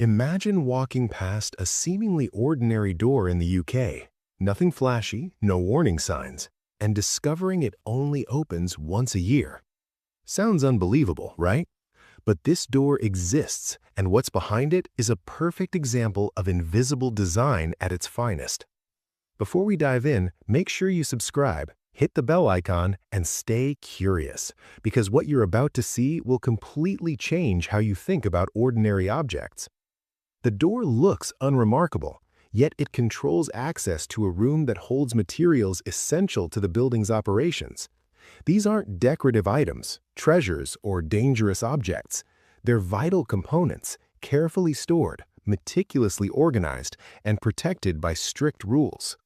Imagine walking past a seemingly ordinary door in the UK, nothing flashy, no warning signs, and discovering it only opens once a year. Sounds unbelievable, right? But this door exists, and what's behind it is a perfect example of invisible design at its finest. Before we dive in, make sure you subscribe, hit the bell icon, and stay curious, because what you're about to see will completely change how you think about ordinary objects. The door looks unremarkable, yet it controls access to a room that holds materials essential to the building's operations. These aren't decorative items, treasures, or dangerous objects. They're vital components, carefully stored, meticulously organized, and protected by strict rules.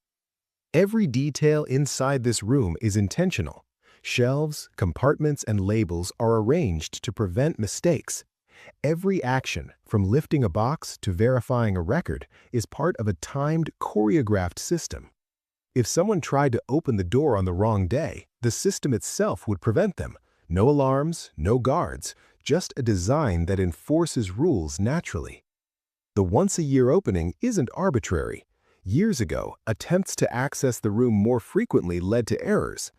Every detail inside this room is intentional. Shelves, compartments, and labels are arranged to prevent mistakes. Every action, from lifting a box to verifying a record, is part of a timed, choreographed system. If someone tried to open the door on the wrong day, the system itself would prevent them. No alarms, no guards, just a design that enforces rules naturally. The once-a-year opening isn't arbitrary. Years ago, attempts to access the room more frequently led to errors.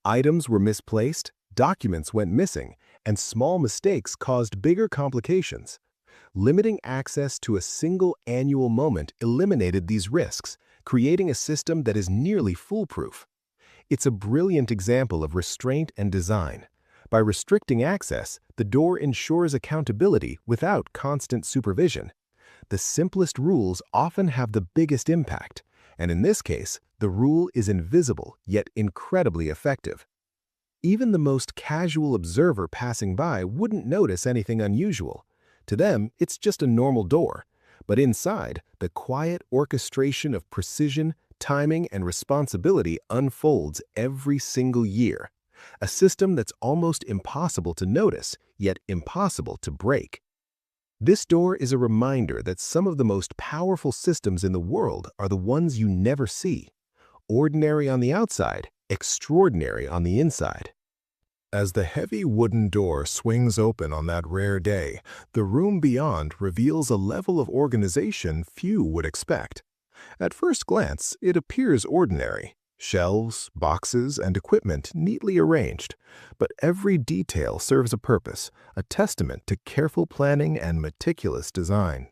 Items were misplaced, documents went missing, and small mistakes caused bigger complications. Limiting access to a single annual moment eliminated these risks, creating a system that is nearly foolproof. It's a brilliant example of restraint and design. By restricting access, the door ensures accountability without constant supervision. The simplest rules often have the biggest impact, and in this case, the rule is invisible yet incredibly effective. Even the most casual observer passing by wouldn't notice anything unusual. To them, it's just a normal door. But inside, the quiet orchestration of precision, timing, and responsibility unfolds every single year. A system that's almost impossible to notice, yet impossible to break. This door is a reminder that some of the most powerful systems in the world are the ones you never see. Ordinary on the outside, extraordinary on the inside. As the heavy wooden door swings open on that rare day, the room beyond reveals a level of organization few would expect. At first glance, it appears ordinary. Shelves, boxes, and equipment neatly arranged, but every detail serves a purpose, a testament to careful planning and meticulous design.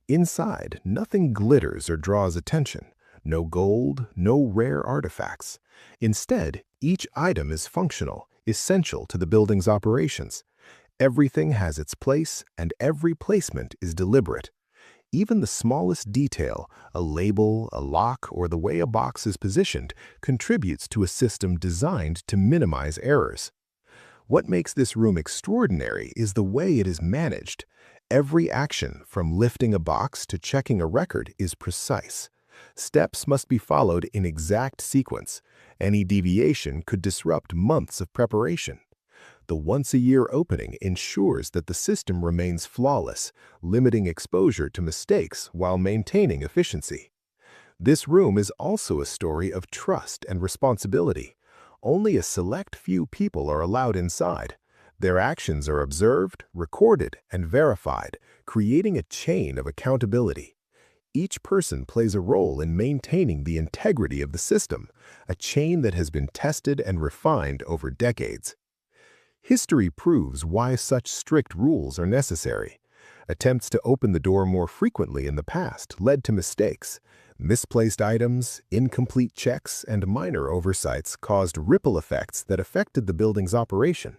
Inside, nothing glitters or draws attention. No gold, no rare artifacts. Instead, each item is functional, essential to the building's operations. Everything has its place, and every placement is deliberate. Even the smallest detail, a label, a lock, or the way a box is positioned, contributes to a system designed to minimize errors. What makes this room extraordinary is the way it is managed. Every action, from lifting a box to checking a record, is precise. Steps must be followed in exact sequence. Any deviation could disrupt months of preparation. The once-a-year opening ensures that the system remains flawless, limiting exposure to mistakes while maintaining efficiency. This room is also a story of trust and responsibility. Only a select few people are allowed inside. Their actions are observed, recorded, and verified, creating a chain of accountability. Each person plays a role in maintaining the integrity of the system, a chain that has been tested and refined over decades. History proves why such strict rules are necessary. Attempts to open the door more frequently in the past led to mistakes. Misplaced items, incomplete checks, and minor oversights caused ripple effects that affected the building's operation.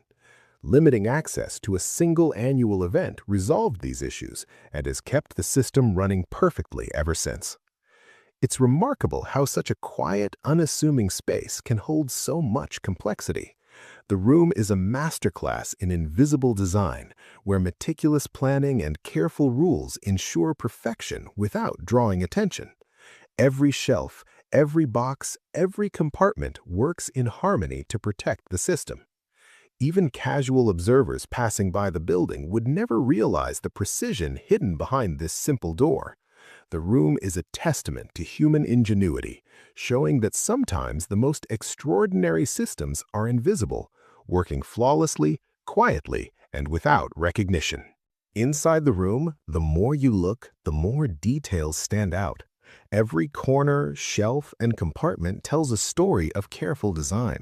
Limiting access to a single annual event resolved these issues and has kept the system running perfectly ever since. It's remarkable how such a quiet, unassuming space can hold so much complexity. The room is a masterclass in invisible design, where meticulous planning and careful rules ensure perfection without drawing attention. Every shelf, every box, every compartment works in harmony to protect the system. Even casual observers passing by the building would never realize the precision hidden behind this simple door. The room is a testament to human ingenuity, showing that sometimes the most extraordinary systems are invisible, working flawlessly, quietly, and without recognition. Inside the room, the more you look, the more details stand out. Every corner, shelf, and compartment tells a story of careful design.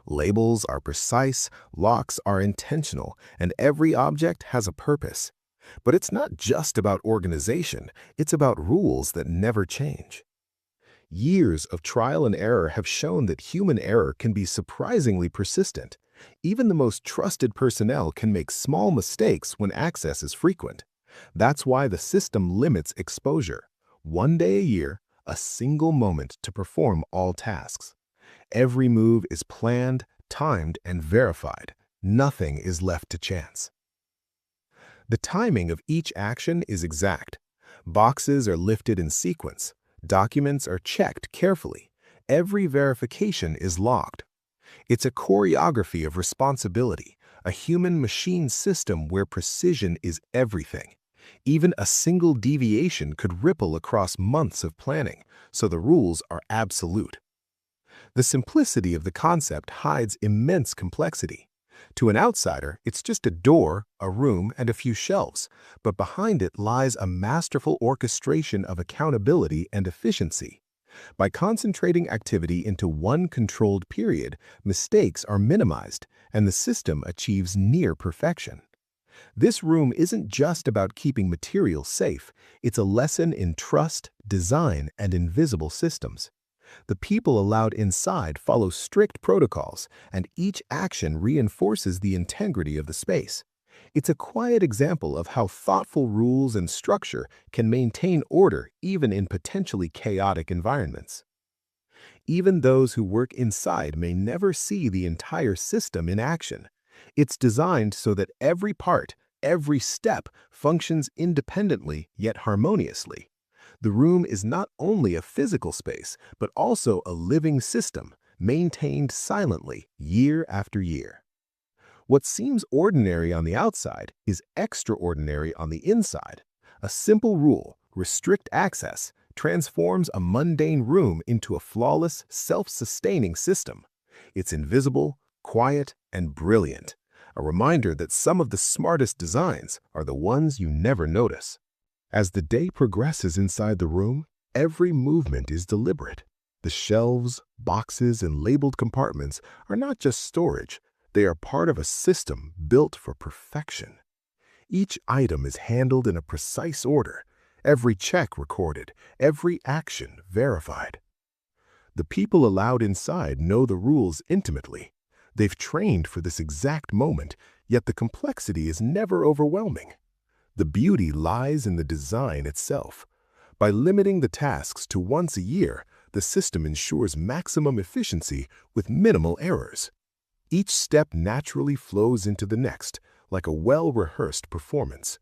Labels are precise, locks are intentional, and every object has a purpose. But it's not just about organization, it's about rules that never change. Years of trial and error have shown that human error can be surprisingly persistent. Even the most trusted personnel can make small mistakes when access is frequent. That's why the system limits exposure. One day a year, a single moment to perform all tasks. Every move is planned, timed, and verified. Nothing is left to chance. The timing of each action is exact. Boxes are lifted in sequence. Documents are checked carefully. Every verification is logged. It's a choreography of responsibility, a human-machine system where precision is everything. Even a single deviation could ripple across months of planning, so the rules are absolute. The simplicity of the concept hides immense complexity. To an outsider, it's just a door, a room, and a few shelves, but behind it lies a masterful orchestration of accountability and efficiency. By concentrating activity into one controlled period, mistakes are minimized, and the system achieves near perfection. This room isn't just about keeping materials safe, it's a lesson in trust, design, and invisible systems. The people allowed inside follow strict protocols, and each action reinforces the integrity of the space. It's a quiet example of how thoughtful rules and structure can maintain order even in potentially chaotic environments. Even those who work inside may never see the entire system in action. It's designed so that every part, every step functions independently yet harmoniously. The room is not only a physical space, but also a living system, maintained silently year after year. What seems ordinary on the outside is extraordinary on the inside. A simple rule, restrict access, transforms a mundane room into a flawless, self-sustaining system. It's invisible, quiet, and brilliant, a reminder that some of the smartest designs are the ones you never notice. As the day progresses inside the room, every movement is deliberate. The shelves, boxes, and labeled compartments are not just storage, they are part of a system built for perfection. Each item is handled in a precise order, every check recorded, every action verified. The people allowed inside know the rules intimately. They've trained for this exact moment, yet the complexity is never overwhelming. The beauty lies in the design itself. By limiting the tasks to once a year, the system ensures maximum efficiency with minimal errors. Each step naturally flows into the next, like a well-rehearsed performance.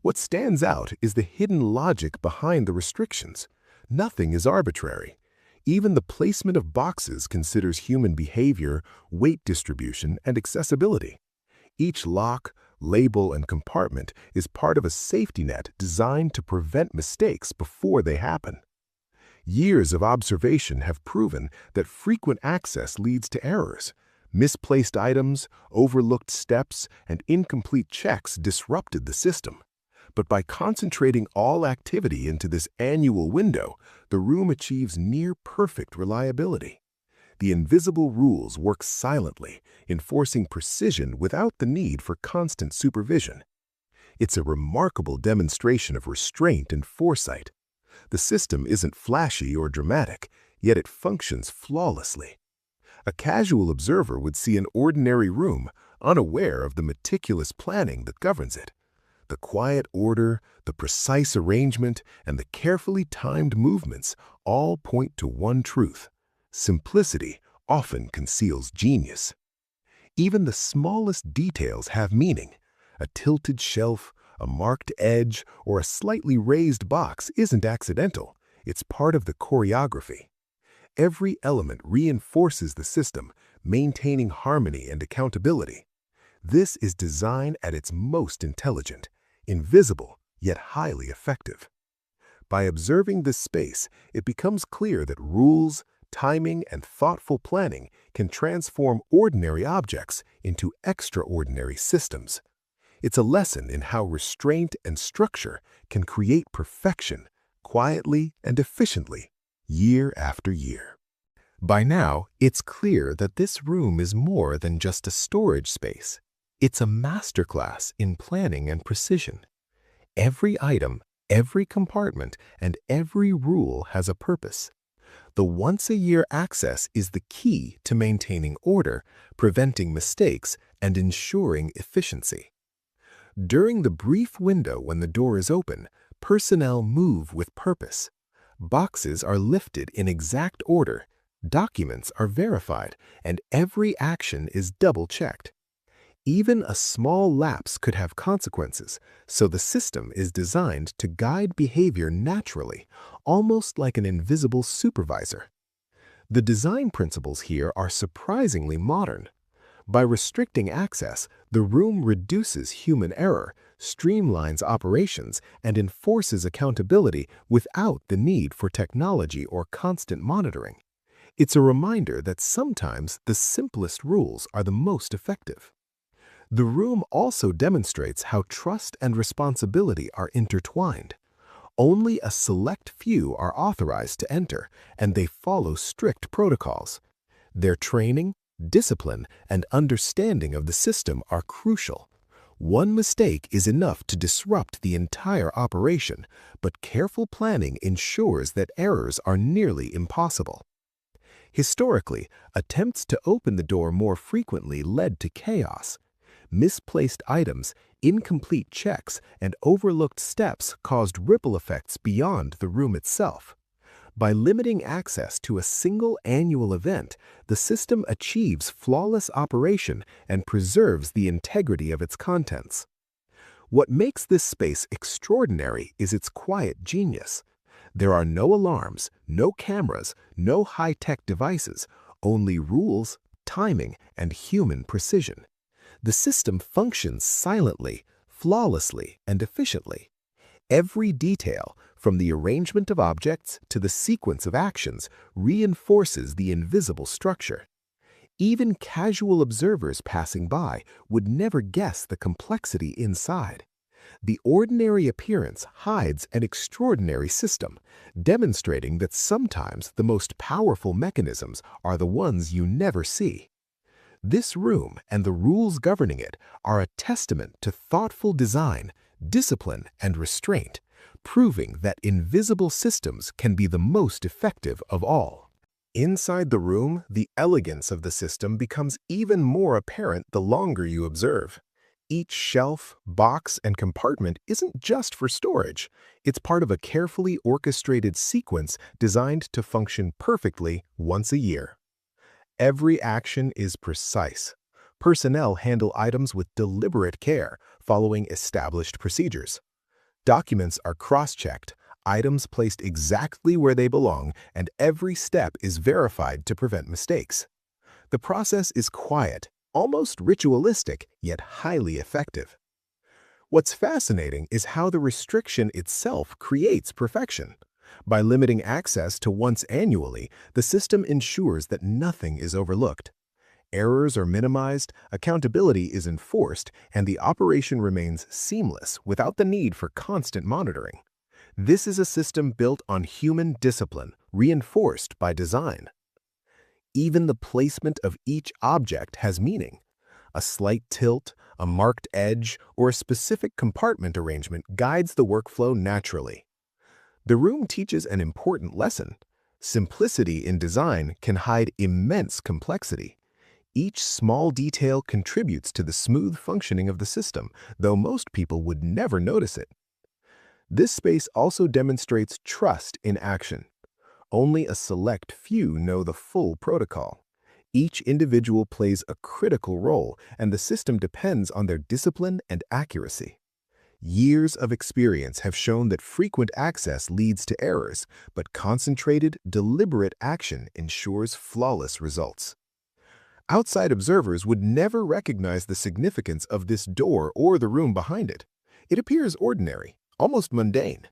What stands out is the hidden logic behind the restrictions. Nothing is arbitrary. Even the placement of boxes considers human behavior, weight distribution, and accessibility. Each lock, label, and compartment is part of a safety net designed to prevent mistakes before they happen. Years of observation have proven that frequent access leads to errors. Misplaced items, overlooked steps, and incomplete checks disrupted the system. But by concentrating all activity into this annual window, the room achieves near-perfect reliability. The invisible rules work silently, enforcing precision without the need for constant supervision. It's a remarkable demonstration of restraint and foresight. The system isn't flashy or dramatic, yet it functions flawlessly. A casual observer would see an ordinary room, unaware of the meticulous planning that governs it. The quiet order, the precise arrangement, and the carefully timed movements all point to one truth: simplicity often conceals genius. Even the smallest details have meaning. A tilted shelf, a marked edge, or a slightly raised box isn't accidental. It's part of the choreography. Every element reinforces the system, maintaining harmony and accountability. This is design at its most intelligent, invisible, yet highly effective. By observing this space, it becomes clear that rules, timing, and thoughtful planning can transform ordinary objects into extraordinary systems. It's a lesson in how restraint and structure can create perfection quietly and efficiently, year after year. By now, it's clear that this room is more than just a storage space. It's a masterclass in planning and precision. Every item, every compartment, and every rule has a purpose. The once-a-year access is the key to maintaining order, preventing mistakes, and ensuring efficiency. During the brief window when the door is open, personnel move with purpose. Boxes are lifted in exact order, documents are verified, and every action is double-checked. Even a small lapse could have consequences, so the system is designed to guide behavior naturally, almost like an invisible supervisor. The design principles here are surprisingly modern. By restricting access, the room reduces human error, streamlines operations, and enforces accountability without the need for technology or constant monitoring. It's a reminder that sometimes the simplest rules are the most effective. The room also demonstrates how trust and responsibility are intertwined. Only a select few are authorized to enter, and they follow strict protocols. Their training, discipline, and understanding of the system are crucial. One mistake is enough to disrupt the entire operation, but careful planning ensures that errors are nearly impossible. Historically, attempts to open the door more frequently led to chaos. Misplaced items, incomplete checks, and overlooked steps caused ripple effects beyond the room itself. By limiting access to a single annual event, the system achieves flawless operation and preserves the integrity of its contents. What makes this space extraordinary is its quiet genius. There are no alarms, no cameras, no high-tech devices, only rules, timing, and human precision. The system functions silently, flawlessly, and efficiently. Every detail, from the arrangement of objects to the sequence of actions, reinforces the invisible structure. Even casual observers passing by would never guess the complexity inside. The ordinary appearance hides an extraordinary system, demonstrating that sometimes the most powerful mechanisms are the ones you never see. This room and the rules governing it are a testament to thoughtful design, discipline, and restraint, proving that invisible systems can be the most effective of all. Inside the room, the elegance of the system becomes even more apparent the longer you observe. Each shelf, box, and compartment isn't just for storage. It's part of a carefully orchestrated sequence designed to function perfectly once a year. Every action is precise. Personnel handle items with deliberate care, following established procedures. Documents are cross-checked, items placed exactly where they belong, and every step is verified to prevent mistakes. The process is quiet, almost ritualistic, yet highly effective. What's fascinating is how the restriction itself creates perfection. By limiting access to once annually, the system ensures that nothing is overlooked. Errors are minimized, accountability is enforced, and the operation remains seamless without the need for constant monitoring. This is a system built on human discipline, reinforced by design. Even the placement of each object has meaning. A slight tilt, a marked edge, or a specific compartment arrangement guides the workflow naturally. The room teaches an important lesson. Simplicity in design can hide immense complexity. Each small detail contributes to the smooth functioning of the system, though most people would never notice it. This space also demonstrates trust in action. Only a select few know the full protocol. Each individual plays a critical role, and the system depends on their discipline and accuracy. Years of experience have shown that frequent access leads to errors, but concentrated, deliberate action ensures flawless results. Outside observers would never recognize the significance of this door or the room behind it. It appears ordinary, almost mundane.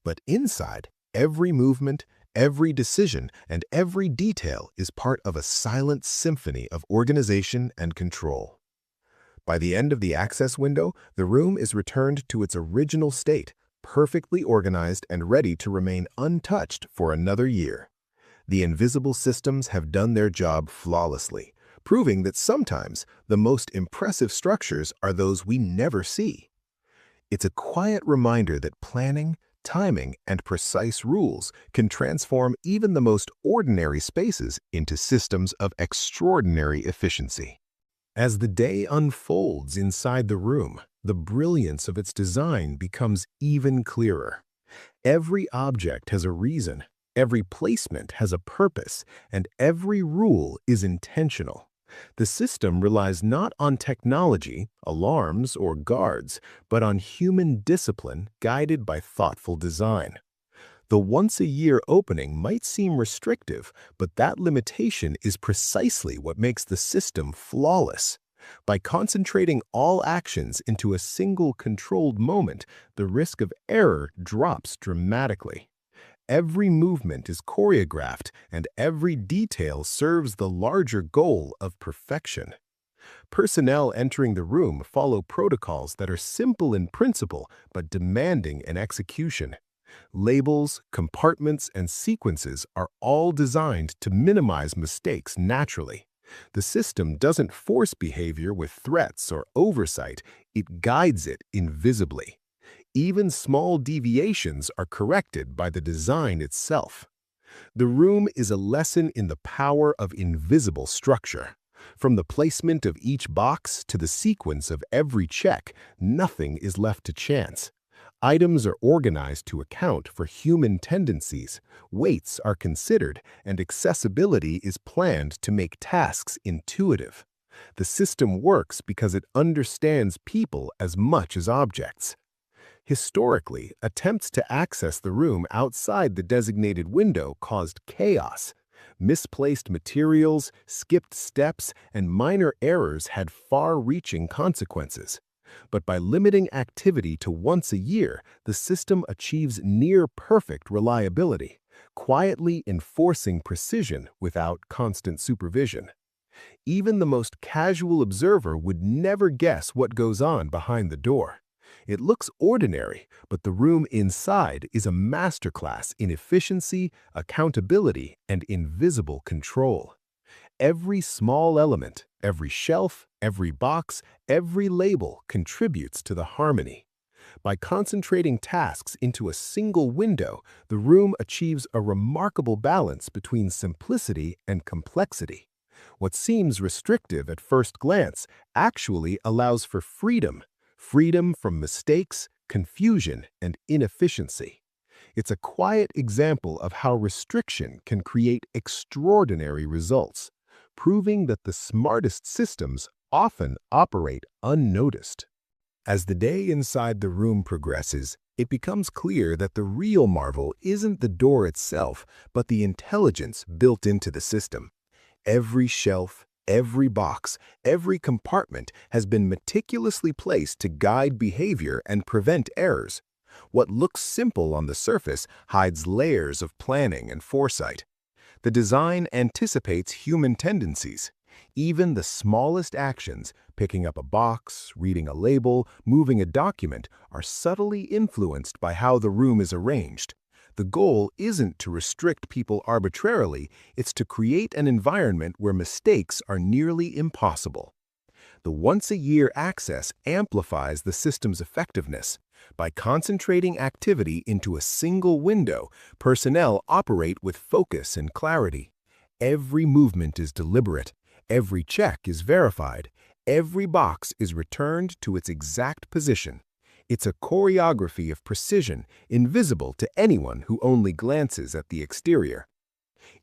But inside, every movement, every decision, and every detail is part of a silent symphony of organization and control. By the end of the access window, the room is returned to its original state, perfectly organized and ready to remain untouched for another year. The invisible systems have done their job flawlessly, proving that sometimes the most impressive structures are those we never see. It's a quiet reminder that planning, timing, and precise rules can transform even the most ordinary spaces into systems of extraordinary efficiency. As the day unfolds inside the room, the brilliance of its design becomes even clearer. Every object has a reason, every placement has a purpose, and every rule is intentional. The system relies not on technology, alarms, or guards, but on human discipline guided by thoughtful design. The once-a-year opening might seem restrictive, but that limitation is precisely what makes the system flawless. By concentrating all actions into a single controlled moment, the risk of error drops dramatically. Every movement is choreographed, and every detail serves the larger goal of perfection. Personnel entering the room follow protocols that are simple in principle but demanding in execution. Labels, compartments, and sequences are all designed to minimize mistakes naturally. The system doesn't force behavior with threats or oversight, it guides it invisibly. Even small deviations are corrected by the design itself. The room is a lesson in the power of invisible structure. From the placement of each box to the sequence of every check, nothing is left to chance. Items are organized to account for human tendencies, weights are considered, and accessibility is planned to make tasks intuitive. The system works because it understands people as much as objects. Historically, attempts to access the room outside the designated window caused chaos. Misplaced materials, skipped steps, and minor errors had far-reaching consequences. But by limiting activity to once a year, the system achieves near-perfect reliability, quietly enforcing precision without constant supervision. Even the most casual observer would never guess what goes on behind the door. It looks ordinary, but the room inside is a masterclass in efficiency, accountability, and invisible control. Every small element, every shelf, every box, every label contributes to the harmony. By concentrating tasks into a single window, the room achieves a remarkable balance between simplicity and complexity. What seems restrictive at first glance actually allows for freedom from mistakes, confusion, and inefficiency. It's a quiet example of how restriction can create extraordinary results, proving that the smartest systems often operate unnoticed. As the day inside the room progresses, it becomes clear that the real marvel isn't the door itself, but the intelligence built into the system. Every shelf, every box, every compartment has been meticulously placed to guide behavior and prevent errors. What looks simple on the surface hides layers of planning and foresight. The design anticipates human tendencies. Even the smallest actions, picking up a box, reading a label, moving a document, are subtly influenced by how the room is arranged. The goal isn't to restrict people arbitrarily, it's to create an environment where mistakes are nearly impossible. The once-a-year access amplifies the system's effectiveness. By concentrating activity into a single window, personnel operate with focus and clarity. Every movement is deliberate, every check is verified, every box is returned to its exact position. It's a choreography of precision, invisible to anyone who only glances at the exterior.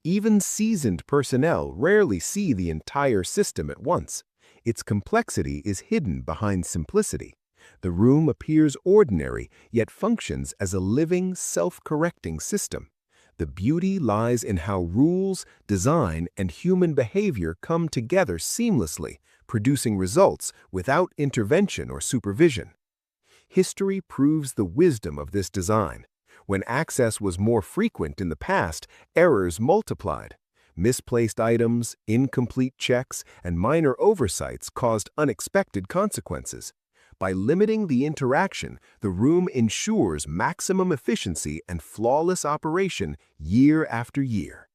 Even seasoned personnel rarely see the entire system at once. Its complexity is hidden behind simplicity. The room appears ordinary, yet functions as a living, self-correcting system. The beauty lies in how rules, design, and human behavior come together seamlessly, producing results without intervention or supervision. History proves the wisdom of this design. When access was more frequent in the past, errors multiplied. Misplaced items, incomplete checks, and minor oversights caused unexpected consequences. By limiting the interaction, the room ensures maximum efficiency and flawless operation year after year.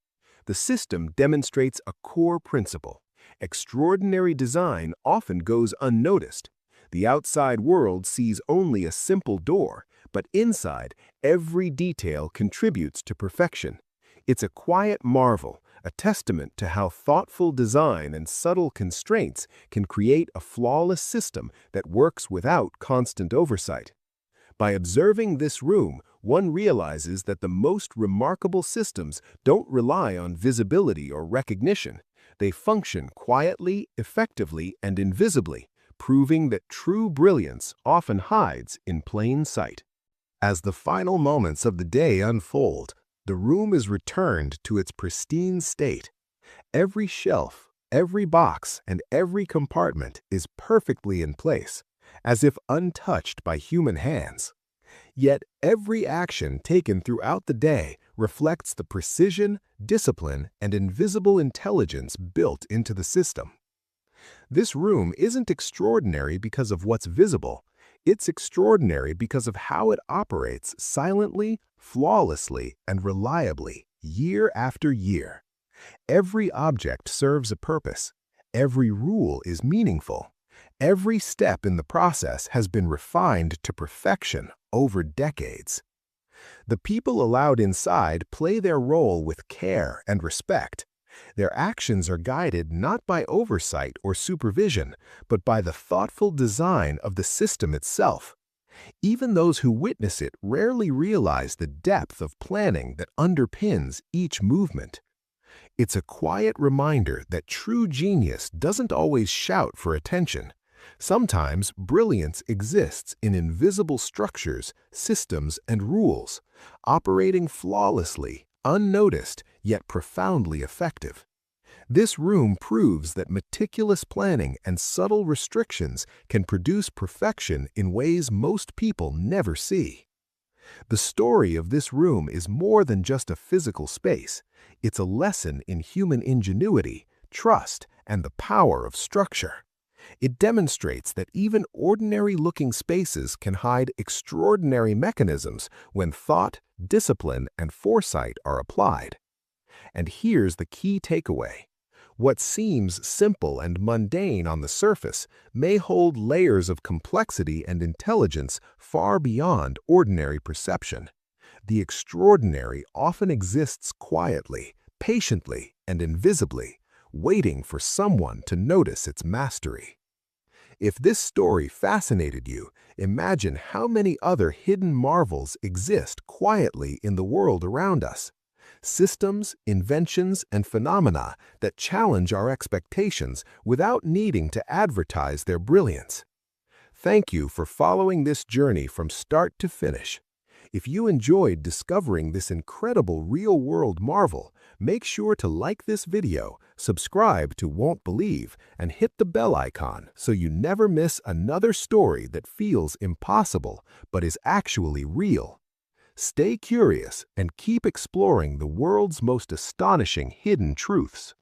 The system demonstrates a core principle. Extraordinary design often goes unnoticed. The outside world sees only a simple door, but inside, every detail contributes to perfection. It's a quiet marvel, a testament to how thoughtful design and subtle constraints can create a flawless system that works without constant oversight. By observing this room, one realizes that the most remarkable systems don't rely on visibility or recognition. They function quietly, effectively, and invisibly, proving that true brilliance often hides in plain sight. As the final moments of the day unfold, the room is returned to its pristine state. Every shelf, every box, and every compartment is perfectly in place, as if untouched by human hands. Yet every action taken throughout the day reflects the precision, discipline, and invisible intelligence built into the system. This room isn't extraordinary because of what's visible. It's extraordinary because of how it operates silently, flawlessly, and reliably, year after year. Every object serves a purpose. Every rule is meaningful. Every step in the process has been refined to perfection over decades. The people allowed inside play their role with care and respect. Their actions are guided not by oversight or supervision, but by the thoughtful design of the system itself. Even those who witness it rarely realize the depth of planning that underpins each movement. It's a quiet reminder that true genius doesn't always shout for attention. Sometimes brilliance exists in invisible structures, systems, and rules, operating flawlessly, unnoticed, yet profoundly effective. This room proves that meticulous planning and subtle restrictions can produce perfection in ways most people never see. The story of this room is more than just a physical space. It's a lesson in human ingenuity, trust, and the power of structure. It demonstrates that even ordinary-looking spaces can hide extraordinary mechanisms when thought, discipline, and foresight are applied. And here's the key takeaway. What seems simple and mundane on the surface may hold layers of complexity and intelligence far beyond ordinary perception. The extraordinary often exists quietly, patiently, and invisibly, waiting for someone to notice its mastery. If this story fascinated you, imagine how many other hidden marvels exist quietly in the world around us. Systems, inventions, and phenomena that challenge our expectations without needing to advertise their brilliance. Thank you for following this journey from start to finish. If you enjoyed discovering this incredible real-world marvel, make sure to like this video, subscribe to Won't Believe, and hit the bell icon so you never miss another story that feels impossible but is actually real. Stay curious and keep exploring the world's most astonishing hidden truths.